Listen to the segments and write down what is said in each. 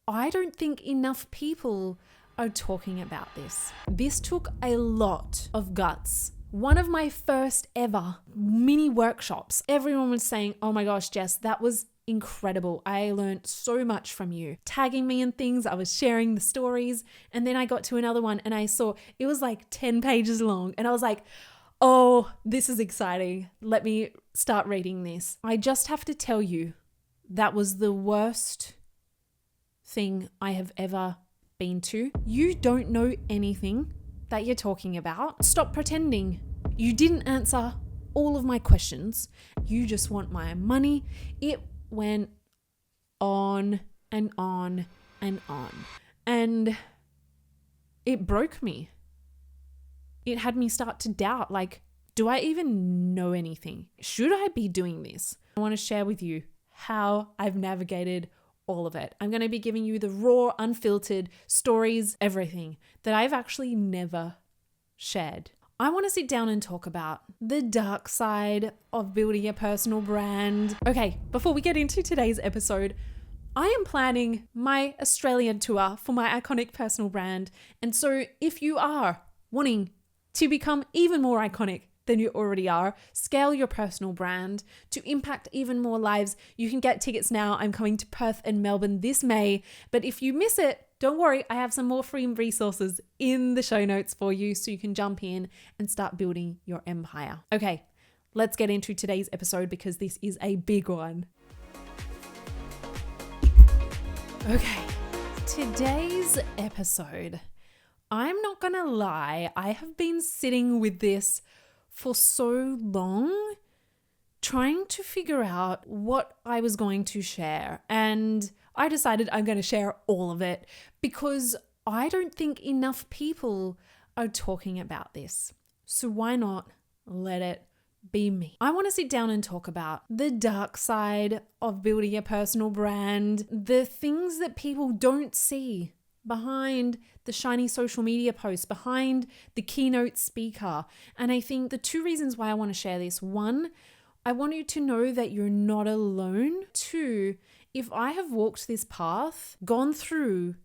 I don't think enough people are talking about this. This took a lot of guts. One of my first ever mini workshops, everyone was saying, oh my gosh, Jess, that was incredible. I learned so much from you. Tagging me in things, I was sharing the stories. And then I got to another one and I saw it was like 10 pages long. And I was like, oh, this is exciting. Let me start reading this. I just have to tell you, that was the worst thing I have ever been to. You don't know anything that you're talking about. Stop pretending. You didn't answer all of my questions. You just want my money. It went on and on and on. And it broke me. It had me start to doubt, like, do I even know anything? Should I be doing this? I want to share with you how I've navigated all of it. I'm going to be giving you the raw, unfiltered stories, everything that I've actually never shared. I want to sit down and talk about the dark side of building a personal brand. Okay, before we get into today's episode, I am planning my Australian tour for my iconic personal brand. And so if you are wanting to become even more iconic than you already are, scale your personal brand to impact even more lives, you can get tickets now. I'm coming to Perth and Melbourne this May. But if you miss it, don't worry, I have some more free resources in the show notes for you so you can jump in and start building your empire. Okay, let's get into today's episode because this is a big one. Okay, today's episode, I'm not gonna lie, I have been sitting with this for so long, trying to figure out what I was going to share. And I decided I'm going to share all of it because I don't think enough people are talking about this. So why not let it be me? I want to sit down and talk about the dark side of building a personal brand, the things that people don't see behind the shiny social media posts, behind the keynote speaker. And I think the two reasons why I want to share this: one, I want you to know that you're not alone. Two, if I have walked this path, gone through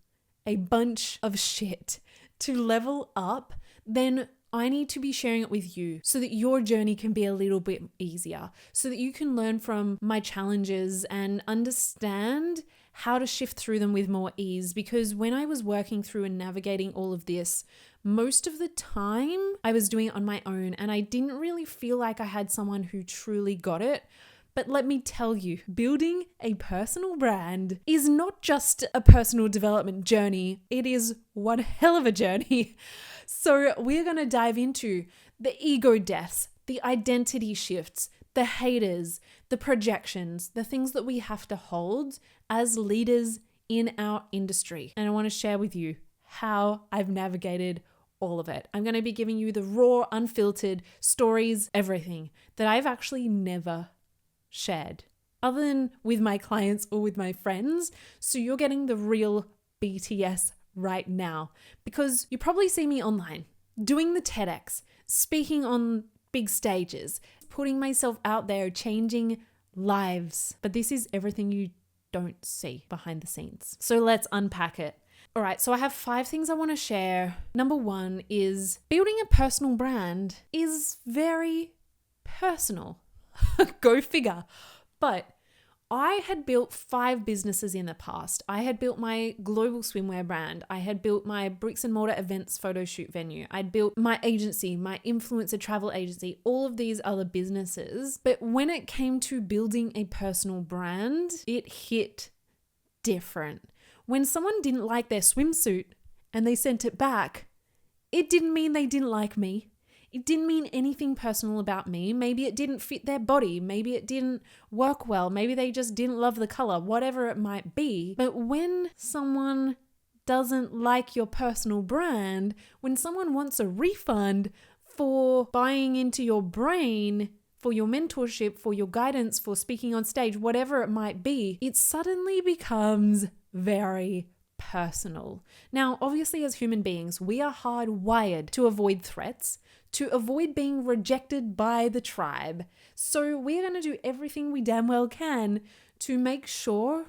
a bunch of shit to level up, then I need to be sharing it with you so that your journey can be a little bit easier, so that you can learn from my challenges and understand how to shift through them with more ease. Because when I was working through and navigating all of this, most of the time I was doing it on my own and I didn't really feel like I had someone who truly got it. But let me tell you, building a personal brand is not just a personal development journey. It is one hell of a journey. So we're going to dive into the ego deaths, the identity shifts, the haters, the projections, the things that we have to hold as leaders in our industry. And I want to share with you how I've navigated all of it. I'm going to be giving you the raw, unfiltered stories, everything that I've actually never shared other than with my clients or with my friends. So you're getting the real BTS right now, because you probably see me online doing the TEDx, speaking on big stages, putting myself out there, changing lives. But this is everything you don't see behind the scenes. So let's unpack it. All right, so I have 5 things I want to share. Number 1 is building a personal brand is very personal. Go figure. But I had built 5 businesses in the past. I had built my global swimwear brand. I had built my bricks and mortar events photo shoot venue. I'd built my agency, my influencer travel agency, all of these other businesses. But when it came to building a personal brand, it hit different. When someone didn't like their swimsuit and they sent it back, it didn't mean they didn't like me. It didn't mean anything personal about me. Maybe it didn't fit their body. Maybe it didn't work well. Maybe they just didn't love the color, whatever it might be. But when someone doesn't like your personal brand, when someone wants a refund for buying into your brain, for your mentorship, for your guidance, for speaking on stage, whatever it might be, it suddenly becomes very personal. Now, obviously, as human beings, we are hardwired to avoid threats, to avoid being rejected by the tribe. So we're going to do everything we damn well can to make sure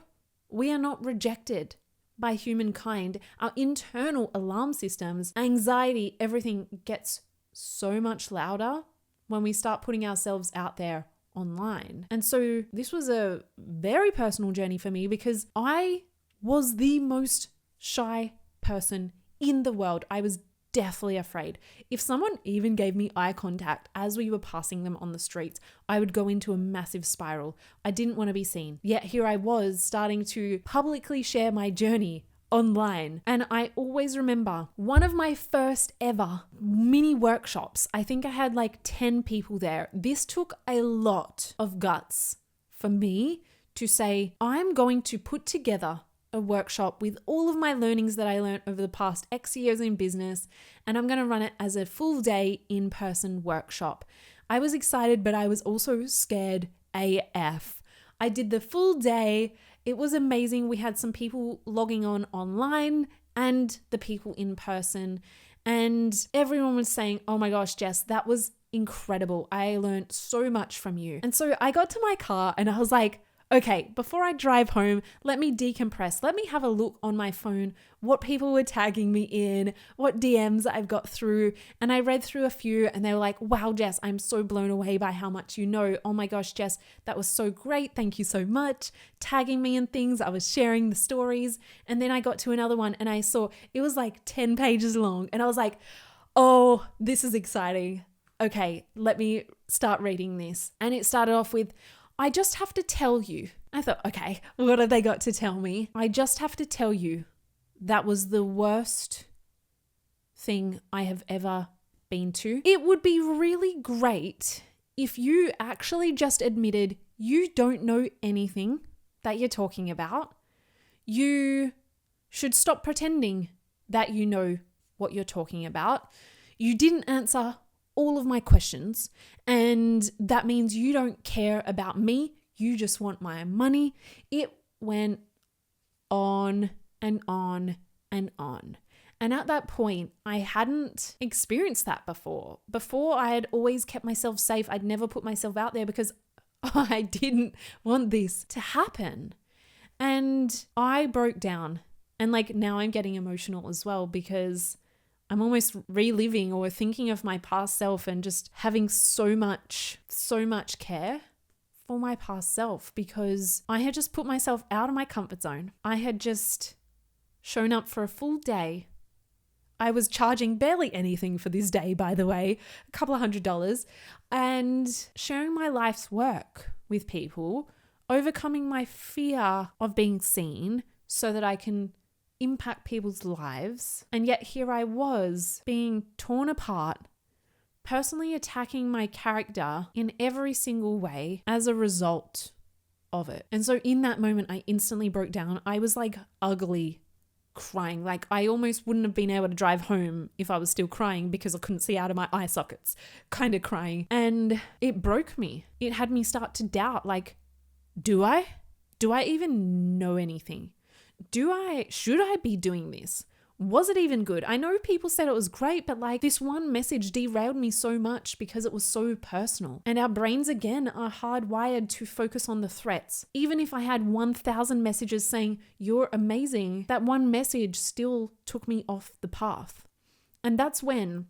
we are not rejected by humankind, our internal alarm systems, anxiety, everything gets so much louder when we start putting ourselves out there online. And so this was a very personal journey for me because I was the most shy person in the world. I was deathly afraid. If someone even gave me eye contact as we were passing them on the streets, I would go into a massive spiral. I didn't want to be seen. Yet here I was starting to publicly share my journey online. And I always remember one of my first ever mini workshops. I think I had like 10 people there. This took a lot of guts for me to say, I'm going to put together a workshop with all of my learnings that I learned over the past X years in business, and I'm going to run it as a full day in-person workshop. I was excited, but I was also scared AF. I did the full day. It was amazing. We had some people logging on online and the people in person, and everyone was saying, oh my gosh, Jess, that was incredible. I learned so much from you. And so I got to my car and I was like, okay, before I drive home, let me decompress. Let me have a look on my phone, what people were tagging me in, what DMs I've got through. And I read through a few and they were like, wow, Jess, I'm so blown away by how much you know. Oh my gosh, Jess, that was so great. Thank you so much. Tagging me in things. I was sharing the stories. And then I got to another one and I saw it was like 10 pages long. And I was like, oh, this is exciting. Okay, let me start reading this. And it started off with, I just have to tell you. I thought, okay, what have they got to tell me? I just have to tell you that was the worst thing I have ever been to. It would be really great if you actually just admitted you don't know anything that you're talking about. You should stop pretending that you know what you're talking about. You didn't answer all of my questions, and that means you don't care about me. You just want my money. It went on and on and on. And at that point, I hadn't experienced that before. Before, I had always kept myself safe. I'd never put myself out there because I didn't want this to happen. And I broke down. And like now I'm getting emotional as well because I'm almost reliving or thinking of my past self and just having so much care for my past self because I had just put myself out of my comfort zone. I had just shown up for a full day. I was charging barely anything for this day, by the way, a couple of $100, and sharing my life's work with people, overcoming my fear of being seen so that I can impact people's lives. And yet here I was being torn apart, personally attacking my character in every single way as a result of it. And so in that moment, I instantly broke down. I was like ugly crying. Like I almost wouldn't have been able to drive home if I was still crying because I couldn't see out of my eye sockets, kind of crying. And it broke me. It had me start to doubt, like, do I even know anything? Should I be doing this? Was it even good? I know people said it was great, but like this one message derailed me so much because it was so personal. And our brains again are hardwired to focus on the threats. Even if I had 1,000 messages saying you're amazing, that one message still took me off the path. And that's when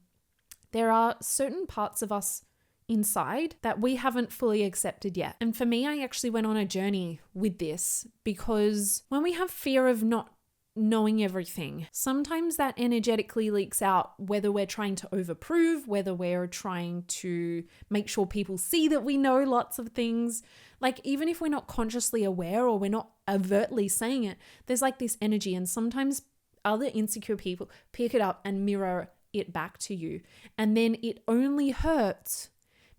there are certain parts of us inside that we haven't fully accepted yet. And for me, I actually went on a journey with this because when we have fear of not knowing everything, sometimes that energetically leaks out, whether we're trying to overprove, whether we're trying to make sure people see that we know lots of things. Like even if we're not consciously aware or we're not overtly saying it, there's like this energy, and sometimes other insecure people pick it up and mirror it back to you. And then it only hurts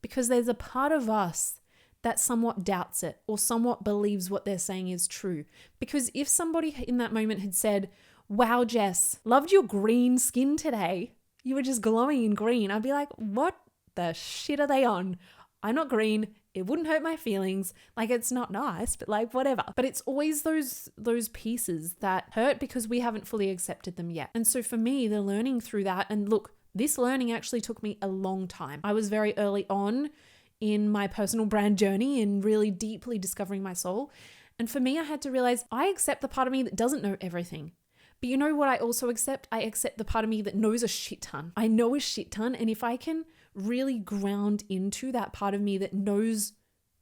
because there's a part of us that somewhat doubts it or somewhat believes what they're saying is true. Because if somebody in that moment had said, wow, Jess, loved your green skin today. You were just glowing in green. I'd be like, what the shit are they on? I'm not green. It wouldn't hurt my feelings. Like it's not nice, but like whatever. But it's always those pieces that hurt because we haven't fully accepted them yet. And so for me, the learning through that, and look, this learning actually took me a long time. I was very early on in my personal brand journey and really deeply discovering my soul. And for me, I had to realize I accept the part of me that doesn't know everything. But you know what I also accept? I accept the part of me that knows a shit ton. I know a shit ton. And if I can really ground into that part of me that knows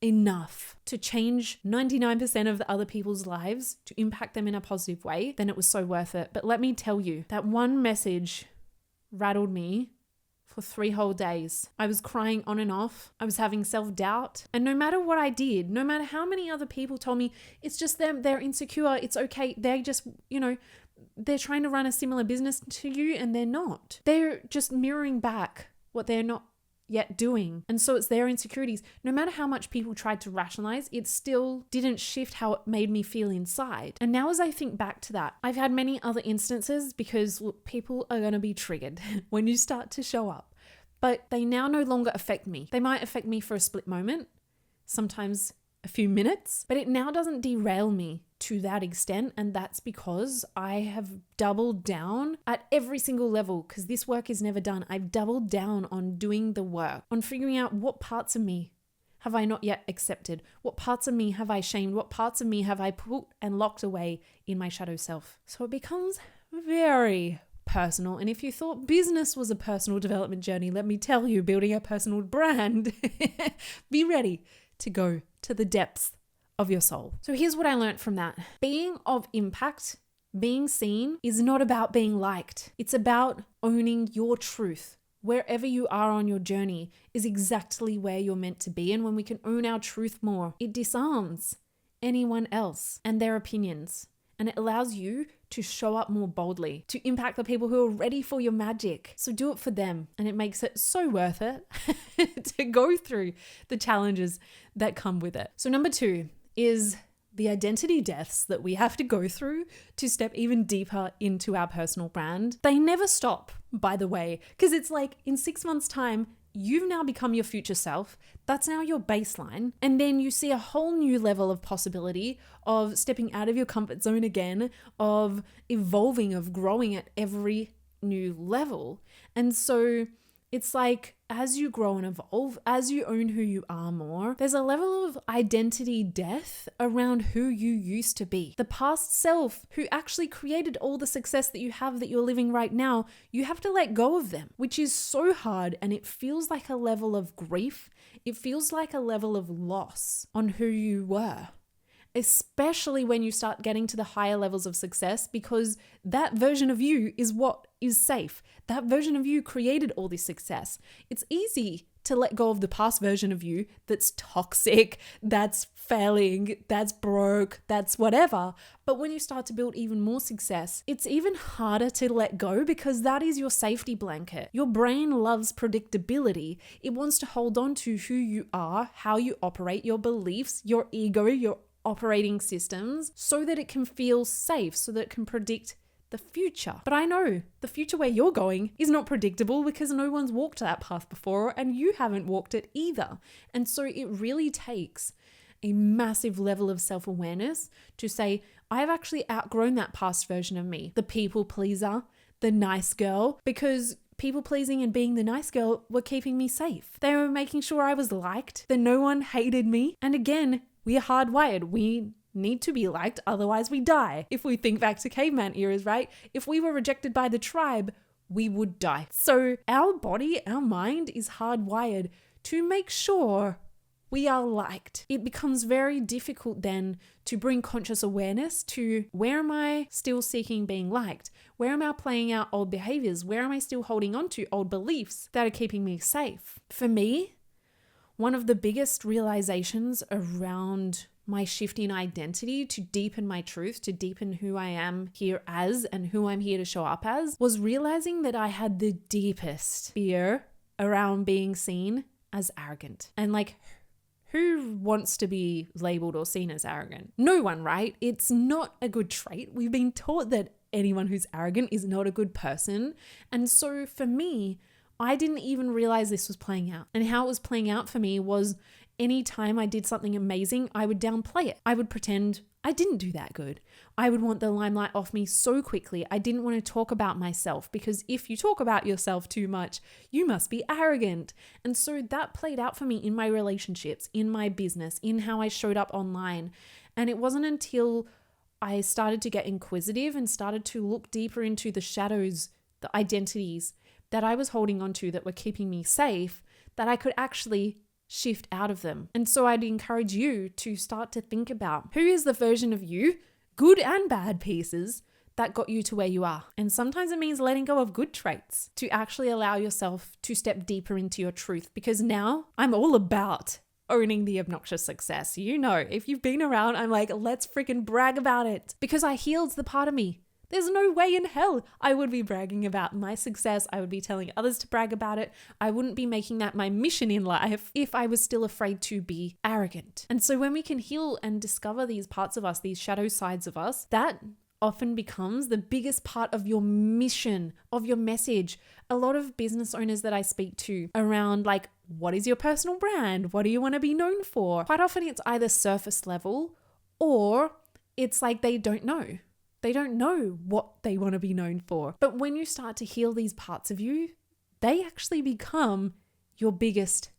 enough to change 99% of the other people's lives, to impact them in a positive way, then it was so worth it. But let me tell you, that one message rattled me for 3 whole days. I was crying on and off. I was having self-doubt. And no matter what I did, no matter how many other people told me, it's just them, they're insecure, it's okay, they just, they're trying to run a similar business to you and they're not. They're just mirroring back what they're not yet doing. And so it's their insecurities. No matter how much people tried to rationalize, it still didn't shift how it made me feel inside. And now as I think back to that, I've had many other instances because look, people are going to be triggered when you start to show up, but they now no longer affect me. They might affect me for a split moment, sometimes a few minutes, but it now doesn't derail me to that extent. And that's because I have doubled down at every single level, because this work is never done. I've doubled down on doing the work, on figuring out what parts of me have I not yet accepted? What parts of me have I shamed? What parts of me have I put and locked away in my shadow self? So it becomes very personal. And if you thought business was a personal development journey, let me tell you, building a personal brand, be ready to go to the depths of your soul. So here's what I learned from that. Being of impact, being seen is not about being liked. It's about owning your truth. Wherever you are on your journey is exactly where you're meant to be. And when we can own our truth more, it disarms anyone else and their opinions. And it allows you to show up more boldly, to impact the people who are ready for your magic. So do it for them. And it makes it so worth it to go through the challenges that come with it. So number 2 is the identity deaths that we have to go through to step even deeper into our personal brand. They never stop, by the way, because it's like in 6 months' time, you've now become your future self. That's now your baseline. And then you see a whole new level of possibility of stepping out of your comfort zone again, of evolving, of growing at every new level. And so it's like as you grow and evolve, as you own who you are more, there's a level of identity death around who you used to be. The past self who actually created all the success that you have that you're living right now, you have to let go of them, which is so hard. And it feels like a level of grief. It feels like a level of loss on who you were, especially when you start getting to the higher levels of success, because that version of you is what is safe. That version of you created all this success. It's easy to let go of the past version of you that's toxic, that's failing, that's broke, that's whatever. But when you start to build even more success, it's even harder to let go because that is your safety blanket. Your brain loves predictability. It wants to hold on to who you are, how you operate, your beliefs, your ego, your operating systems, so that it can feel safe, so that it can predict the future. But I know the future where you're going is not predictable because no one's walked that path before and you haven't walked it either. And so it really takes a massive level of self-awareness to say, I've actually outgrown that past version of me, the people pleaser, the nice girl, because people pleasing and being the nice girl were keeping me safe. They were making sure I was liked, that no one hated me. And again, we are hardwired. We need to be liked, otherwise we die. If we think back to caveman eras, right? If we were rejected by the tribe, we would die. So our body, our mind is hardwired to make sure we are liked. It becomes very difficult then to bring conscious awareness to, where am I still seeking being liked? Where am I playing out old behaviors? Where am I still holding on to old beliefs that are keeping me safe? For me, one of the biggest realizations around my shift in identity to deepen my truth, to deepen who I am here as and who I'm here to show up as, was realizing that I had the deepest fear around being seen as arrogant. And like, who wants to be labeled or seen as arrogant? No one, right? It's not a good trait. We've been taught that anyone who's arrogant is not a good person. And so for me, I didn't even realize this was playing out. And how it was playing out for me was anytime I did something amazing, I would downplay it. I would pretend I didn't do that good. I would want the limelight off me so quickly. I didn't want to talk about myself because if you talk about yourself too much, you must be arrogant. And so that played out for me in my relationships, in my business, in how I showed up online. And it wasn't until I started to get inquisitive and started to look deeper into the shadows, the identities that I was holding on to that were keeping me safe, that I could actually shift out of them. And so I'd encourage you to start to think about who is the version of you, good and bad pieces, that got you to where you are. And sometimes it means letting go of good traits to actually allow yourself to step deeper into your truth. Because now I'm all about owning the obnoxious success. You know, if you've been around, I'm like, let's freaking brag about it, because I healed the part of me. There's no way in hell I would be bragging about my success. I would be telling others to brag about it. I wouldn't be making that my mission in life if I was still afraid to be arrogant. And so when we can heal and discover these parts of us, these shadow sides of us, that often becomes the biggest part of your mission, of your message. A lot of business owners that I speak to around like, what is your personal brand? What do you want to be known for? Quite often it's either surface level or it's like they don't know. They don't know what they want to be known for. But when you start to heal these parts of you, they actually become your biggest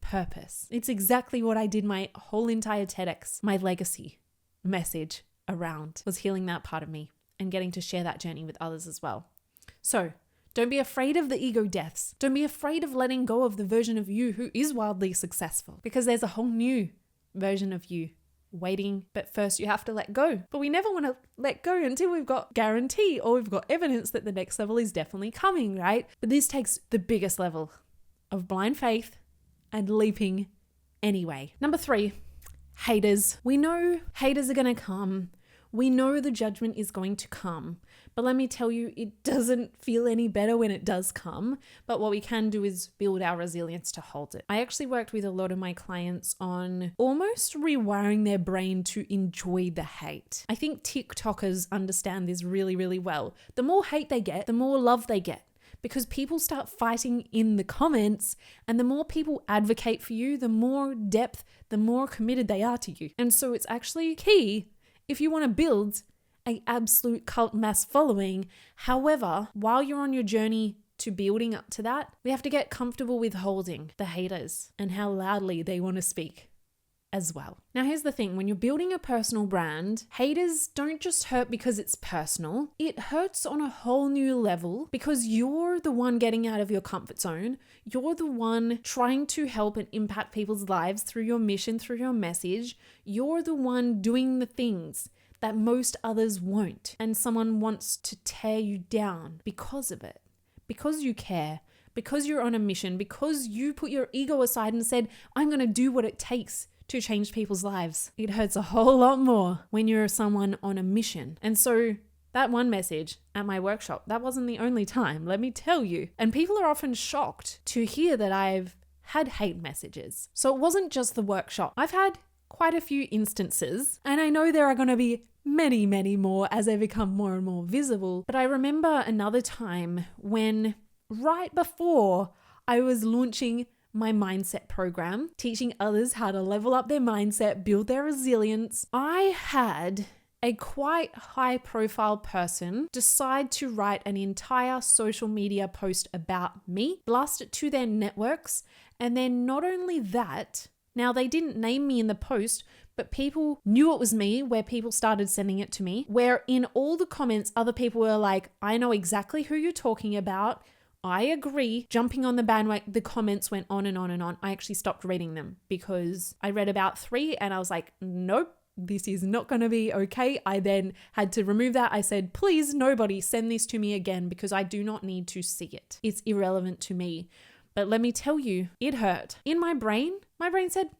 purpose. It's exactly what I did my whole entire TEDx, my legacy message around, was healing that part of me and getting to share that journey with others as well. So don't be afraid of the ego deaths. Don't be afraid of letting go of the version of you who is wildly successful, because there's a whole new version of you waiting. But first you have to let go. But we never want to let go until we've got guarantee or we've got evidence that the next level is definitely coming, right? But this takes the biggest level of blind faith and leaping anyway. Number 3, haters. We know haters are going to come. We know the judgment is going to come. But let me tell you, it doesn't feel any better when it does come. But what we can do is build our resilience to hold it. I actually worked with a lot of my clients on almost rewiring their brain to enjoy the hate. I think TikTokers understand this really, really well. The more hate they get, the more love they get. Because people start fighting in the comments, and the more people advocate for you, the more depth, the more committed they are to you. And so it's actually key if you want to build an absolute cult mass following. However, while you're on your journey to building up to that, we have to get comfortable with holding the haters and how loudly they want to speak as well. Now, here's the thing. When you're building a personal brand, haters don't just hurt because it's personal. It hurts on a whole new level because you're the one getting out of your comfort zone. You're the one trying to help and impact people's lives through your mission, through your message. You're the one doing the things that most others won't. And someone wants to tear you down because of it, because you care, because you're on a mission, because you put your ego aside and said, I'm going to do what it takes to change people's lives. It hurts a whole lot more when you're someone on a mission. And so that one message at my workshop, that wasn't the only time, let me tell you. And people are often shocked to hear that I've had hate messages. So it wasn't just the workshop. I've had quite a few instances, and I know there are going to be many, many more as they become more and more visible. But I remember another time when right before I was launching my mindset program, teaching others how to level up their mindset, build their resilience, I had a quite high profile person decide to write an entire social media post about me, blast it to their networks. And then not only that, now they didn't name me in the post, but people knew it was me, where people started sending it to me, where in all the comments, other people were like, I know exactly who you're talking about. I agree. Jumping on the bandwagon, the comments went on and on and on. I actually stopped reading them because I read about 3 and I was like, nope, this is not going to be okay. I then had to remove that. I said, please, nobody send this to me again because I do not need to see it. It's irrelevant to me. But let me tell you, it hurt. In my brain said,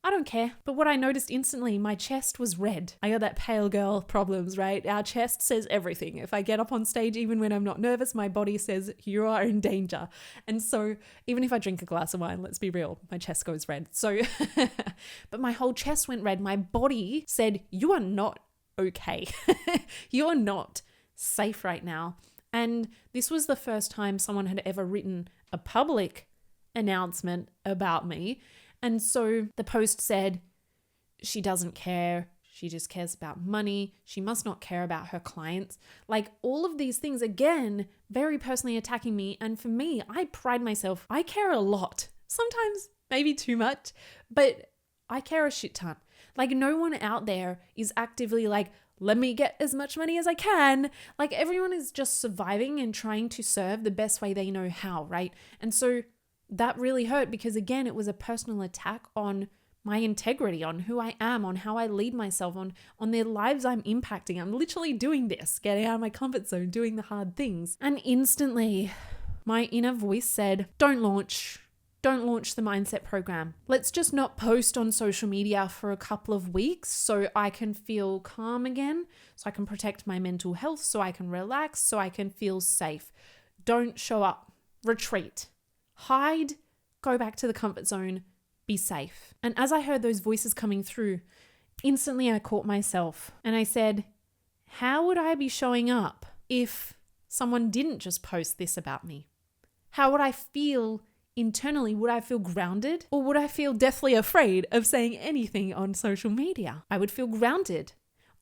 I don't care. But what I noticed instantly, my chest was red. I got that pale girl problems, right? Our chest says everything. If I get up on stage, even when I'm not nervous, my body says you are in danger. And so even if I drink a glass of wine, let's be real, my chest goes red. So, but my whole chest went red. My body said, you are not okay. You are not safe right now. And this was the first time someone had ever written a public announcement about me. And so the post said, she doesn't care. She just cares about money. She must not care about her clients. Like all of these things, again, very personally attacking me. And for me, I pride myself. I care a lot. Sometimes maybe too much, but I care a shit ton. Like no one out there is actively like, let me get as much money as I can. Like everyone is just surviving and trying to serve the best way they know how, right? And so that really hurt because again, it was a personal attack on my integrity, on who I am, on how I lead myself, on their lives I'm impacting. I'm literally doing this, getting out of my comfort zone, doing the hard things. And instantly my inner voice said, don't launch the mindset program. Let's just not post on social media for a couple of weeks so I can feel calm again, so I can protect my mental health, so I can relax, so I can feel safe. Don't show up, retreat, hide, go back to the comfort zone, be safe. And as I heard those voices coming through, instantly I caught myself and I said, how would I be showing up if someone didn't just post this about me? How would I feel internally? Would I feel grounded or would I feel deathly afraid of saying anything on social media? I would feel grounded.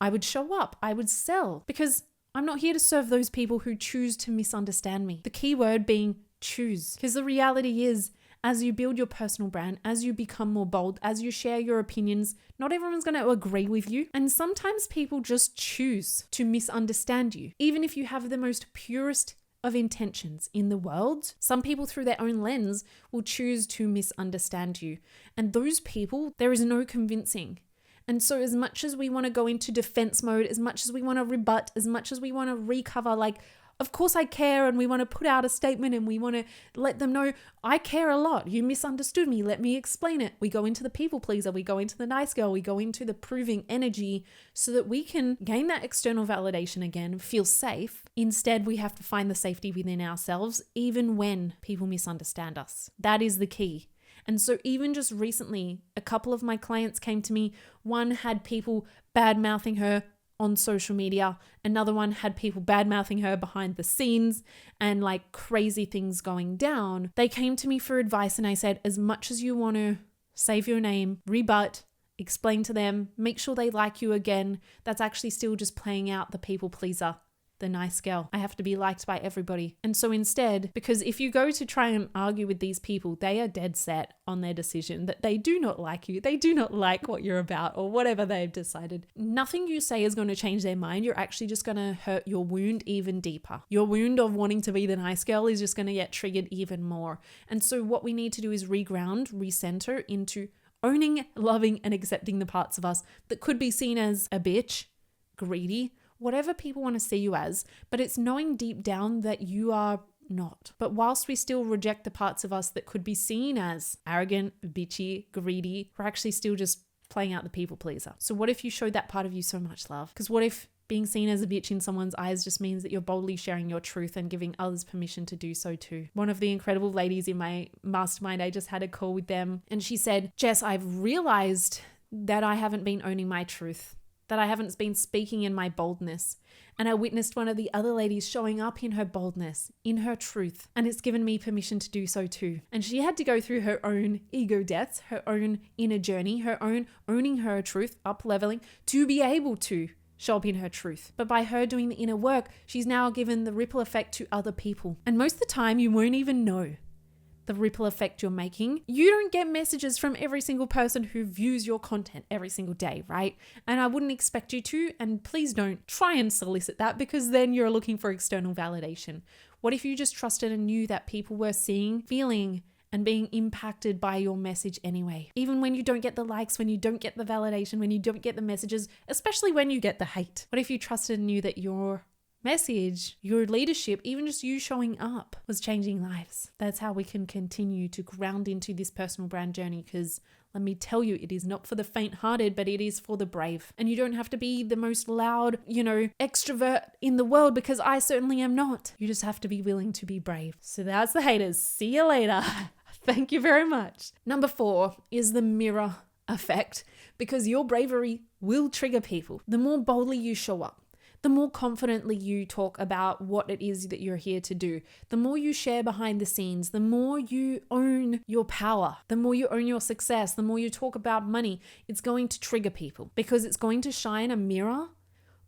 I would show up. I would sell because I'm not here to serve those people who choose to misunderstand me. The key word being choose, because the reality is, as you build your personal brand, as you become more bold, as you share your opinions, not everyone's going to agree with you. And sometimes people just choose to misunderstand you. Even if you have the most purest of intentions in the world, some people through their own lens will choose to misunderstand you. And those people, there is no convincing. And so as much as we want to go into defense mode, as much as we want to rebut, as much as we want to recover, like, of course I care and we want to put out a statement and we want to let them know, I care a lot. You misunderstood me. Let me explain it. We go into the people pleaser. We go into the nice girl. We go into the proving energy so that we can gain that external validation again, feel safe. Instead, we have to find the safety within ourselves, even when people misunderstand us. That is the key. And so even just recently, a couple of my clients came to me. One had people bad-mouthing her on social media. Another one had people bad-mouthing her behind the scenes and like crazy things going down. They came to me for advice and I said, as much as you want to save your name, rebut, explain to them, make sure they like you again, that's actually still just playing out the people pleaser, the nice girl. I have to be liked by everybody. And so instead, because if you go to try and argue with these people, they are dead set on their decision that they do not like you. They do not like what you're about or whatever they've decided. Nothing you say is going to change their mind. You're actually just going to hurt your wound even deeper. Your wound of wanting to be the nice girl is just going to get triggered even more. And so what we need to do is reground, recenter into owning, loving, and accepting the parts of us that could be seen as a bitch, greedy, whatever people want to see you as, but it's knowing deep down that you are not. But whilst we still reject the parts of us that could be seen as arrogant, bitchy, greedy, we're actually still just playing out the people pleaser. So what if you showed that part of you so much love? Because what if being seen as a bitch in someone's eyes just means that you're boldly sharing your truth and giving others permission to do so too? One of the incredible ladies in my mastermind, I just had a call with them and she said, Jess, I've realized that I haven't been owning my truth, that I haven't been speaking in my boldness. And I witnessed one of the other ladies showing up in her boldness, in her truth. And it's given me permission to do so too. And she had to go through her own ego deaths, her own inner journey, her own owning her truth, up leveling to be able to show up in her truth. But by her doing the inner work, she's now given the ripple effect to other people. And most of the time you won't even know the ripple effect you're making. You don't get messages from every single person who views your content every single day, right? And I wouldn't expect you to, and please don't try and solicit that because then you're looking for external validation. What if you just trusted and knew that people were seeing, feeling, and being impacted by your message anyway? Even when you don't get the likes, when you don't get the validation, when you don't get the messages, especially when you get the hate. What if you trusted and knew that your message, your leadership, even just you showing up was changing lives? That's how we can continue to ground into this personal brand journey, because let me tell you, it is not for the faint-hearted, but it is for the brave. And you don't have to be the most loud, extrovert in the world, because I certainly am not. You just have to be willing to be brave. So that's the haters. See you later. Thank you very much. Number 4 is the mirror effect, because your bravery will trigger people. The more boldly you show up, the more confidently you talk about what it is that you're here to do, the more you share behind the scenes, the more you own your power, the more you own your success, the more you talk about money, it's going to trigger people because it's going to shine a mirror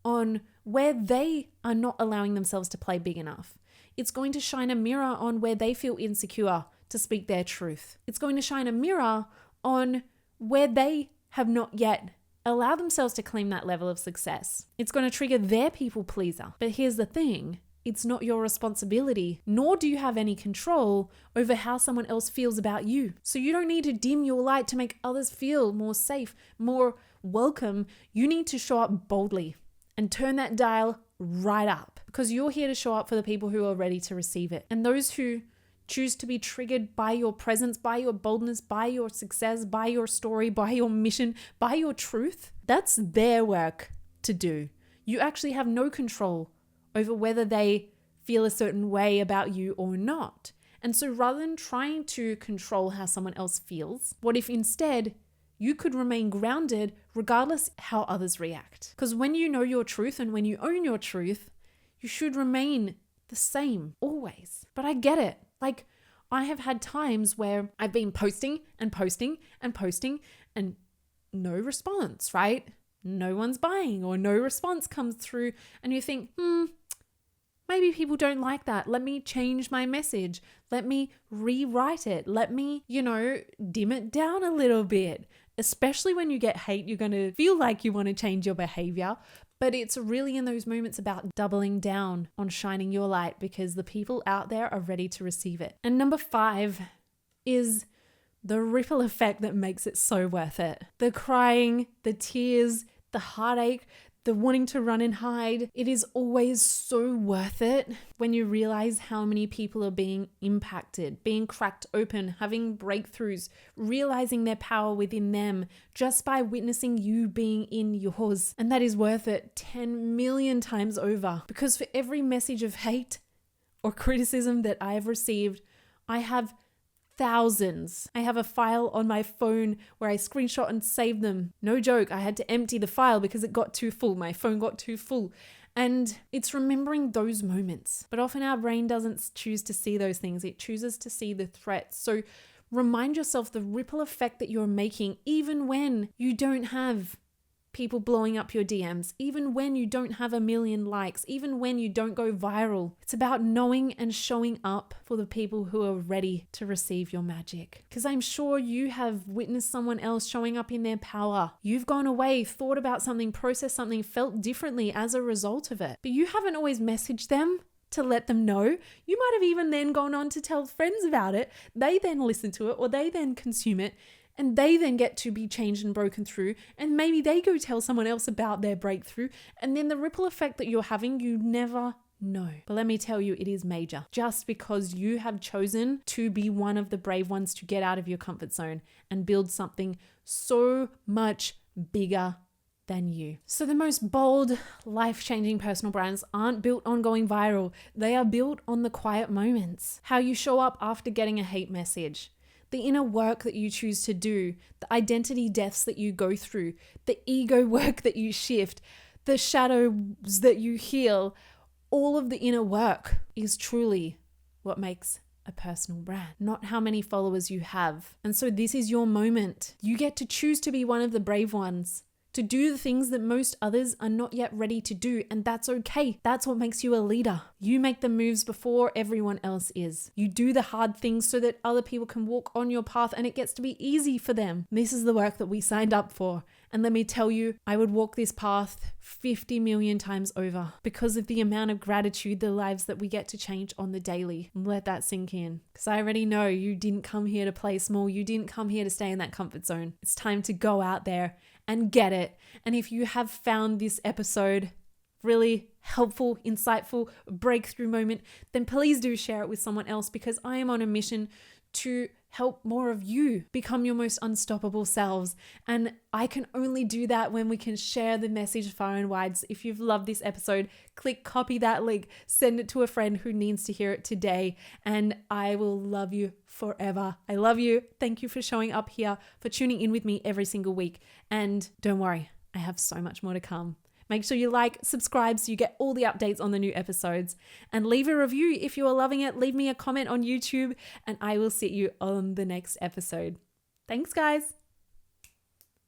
on where they are not allowing themselves to play big enough. It's going to shine a mirror on where they feel insecure to speak their truth. It's going to shine a mirror on where they have not yet allow themselves to claim that level of success. It's going to trigger their people pleaser. But here's the thing. It's not your responsibility, nor do you have any control over how someone else feels about you. So you don't need to dim your light to make others feel more safe, more welcome. You need to show up boldly and turn that dial right up, because you're here to show up for the people who are ready to receive it. And those who choose to be triggered by your presence, by your boldness, by your success, by your story, by your mission, by your truth, that's their work to do. You actually have no control over whether they feel a certain way about you or not. And so rather than trying to control how someone else feels, what if instead you could remain grounded regardless how others react? Because when you know your truth and when you own your truth, you should remain the same always. But I get it. Like, I have had times where I've been posting and no response, right? No one's buying or no response comes through. And you think, maybe people don't like that. Let me change my message. Let me rewrite it. Let me, dim it down a little bit. Especially when you get hate, you're going to feel like you want to change your behavior. But it's really in those moments about doubling down on shining your light, because the people out there are ready to receive it. And number 5 is the ripple effect that makes it so worth it. The crying, the tears, the heartache, the wanting to run and hide. It is always so worth it when you realize how many people are being impacted, being cracked open, having breakthroughs, realizing their power within them just by witnessing you being in yours. And that is worth it 10 million times over, because for every message of hate or criticism that I have received, I have thousands. I have a file on my phone where I screenshot and save them. No joke, I had to empty the file because it got too full. My phone got too full. And it's remembering those moments. But often our brain doesn't choose to see those things. It chooses to see the threats. So remind yourself the ripple effect that you're making, even when you don't have people blowing up your DMs, even when you don't have 1 million likes, even when you don't go viral. It's about knowing and showing up for the people who are ready to receive your magic. Because I'm sure you have witnessed someone else showing up in their power. You've gone away, thought about something, processed something, felt differently as a result of it. But you haven't always messaged them to let them know. You might have even then gone on to tell friends about it. They then listen to it, or they then consume it. And they then get to be changed and broken through. And maybe they go tell someone else about their breakthrough. And then the ripple effect that you're having, you never know. But let me tell you, it is major. Just because you have chosen to be one of the brave ones to get out of your comfort zone and build something so much bigger than you. So the most bold, life-changing personal brands aren't built on going viral. They are built on the quiet moments. How you show up after getting a hate message. The inner work that you choose to do, the identity deaths that you go through, the ego work that you shift, the shadows that you heal, all of the inner work is truly what makes a personal brand, not how many followers you have. And so this is your moment. You get to choose to be one of the brave ones, to do the things that most others are not yet ready to do. And that's okay. That's what makes you a leader. You make the moves before everyone else is. You do the hard things so that other people can walk on your path and it gets to be easy for them. This is the work that we signed up for. And let me tell you, I would walk this path 50 million times over because of the amount of gratitude, the lives that we get to change on the daily. Let that sink in. Because I already know you didn't come here to play small. You didn't come here to stay in that comfort zone. It's time to go out there and get it. And if you have found this episode really helpful, insightful, breakthrough moment, then please do share it with someone else, because I am on a mission to help more of you become your most unstoppable selves. And I can only do that when we can share the message far and wide. So if you've loved this episode, click copy that link, send it to a friend who needs to hear it today, and I will love you forever. I love you. Thank you for showing up here, for tuning in with me every single week. And don't worry, I have so much more to come. Make sure you like, subscribe so you get all the updates on the new episodes, and leave a review if you are loving it. Leave me a comment on YouTube, and I will see you on the next episode. Thanks, guys.